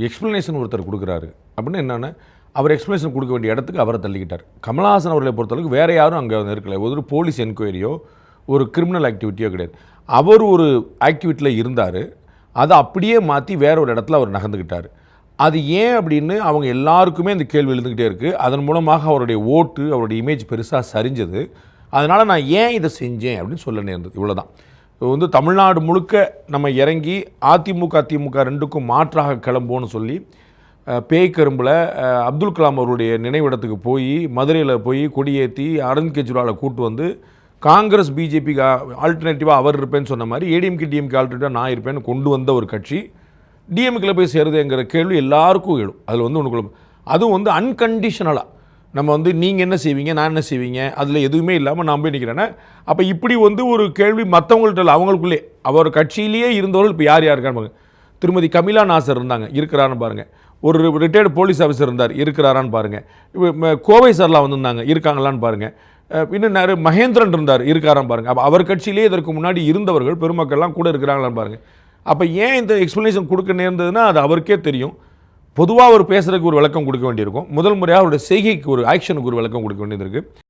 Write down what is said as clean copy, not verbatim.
Explanation ஒருத்தர் கொடுக்குறாரு அப்படின்னு என்னென்னா, அவர் எக்ஸ்ப்ளனேஷன் கொடுக்க வேண்டிய இடத்துக்கு அவரை தள்ளிக்கிட்டார். கமலஹாசன் அவர்களை பொறுத்தளவுக்கு வேறு யாரும் அங்கே இருக்கல. ஒரு போலீஸ் என்கொயரியோ ஒரு கிரிமினல் ஆக்டிவிட்டியோ கிடையாது. அவர் ஒரு ஆக்டிவிட்டியில் இருந்தார், அதை அப்படியே மாற்றி வேற ஒரு இடத்துல அவர் நகர்ந்துக்கிட்டார். அது ஏன் அப்படின்னு அவங்க எல்லாருக்குமே இந்த கேள்வி எழுந்துக்கிட்டே இருக்குது. அதன் மூலமாக அவருடைய ஓட்டு, அவருடைய இமேஜ் பெருசாக சரிஞ்சது. அதனால் நான் ஏன் இதை செஞ்சேன் அப்படின்னு சொல்ல நேர்ந்தது. இவ்வளோதான். தமிழ்நாடு முழுக்க நம்ம இறங்கி அதிமுக திமுக ரெண்டுக்கும் மாற்றாக கிளம்போன்னு சொல்லி பேய்கரும்பில் அப்துல் கலாம் அவருடைய நினைவிடத்துக்கு போய் மதுரையில் போய் கொடியேற்றி அரவிந்த் கெஜ்ரிவாலை கூட்டு வந்து காங்கிரஸ் பிஜேபிக்கு ஆல்டர்னேட்டிவாக அவர் இருப்பேன்னு சொன்ன மாதிரி ஏடிஎம்கே டிஎம்கே ஆல்டர்னேட்டிவாக நான் இருப்பேன்னு கொண்டு வந்த ஒரு கட்சி டிஎம்கேல போய் சேருதுங்கிற கேள்வி எல்லாருக்கும் எழும். அதில் ஒன்று அதுவும் அன்கண்டிஷனலாக நம்ம நீங்கள் என்ன செய்வீங்க, நான் என்ன செய்வீங்க, அதில் எதுவுமே இல்லாமல் நான் போய் நிற்கிறேன்னா, அப்போ இப்படி ஒரு கேள்வி மற்றவங்கள்ட்ட அவங்களுக்குள்ளே அவர் கட்சியிலேயே இருந்தவர்கள் இப்போ யார் இருக்கான்னு பாருங்கள். திருமதி கமிலா நாசர் இருந்தாங்க, இருக்கிறான்னு பாருங்கள். ஒரு ரிட்டையர்டு போலீஸ் ஆஃபீஸர் இருந்தார், இருக்கிறாரான்னு பாருங்கள். இப்போ கோவை சார்லாம் வந்திருந்தாங்க, இருக்காங்களான்னு பாருங்கள். இன்னும் நிறைய மகேந்திரன் இருந்தார், இருக்காரான்னு பாருங்கள். அப்போ அவர் கட்சியிலேயே இதற்கு முன்னாடி இருந்தவர்கள் பெருமக்கள்லாம் கூட இருக்கிறாங்களான்னு பாருங்கள். அப்போ ஏன் இந்த எக்ஸ்ப்ளனேஷன் கொடுக்க நேர்ந்ததுன்னா அது அவருக்கே தெரியும். பொதுவாக அவர் பேசுகிறதுக்கு ஒரு விளக்கம் கொடுக்க வேண்டியிருக்கும். முதல் முறையாக அவருடைய செய்கைக்கு ஒரு ஆக்ஷனுக்கு ஒரு விளக்கம் கொடுக்க வேண்டியது இருக்குது.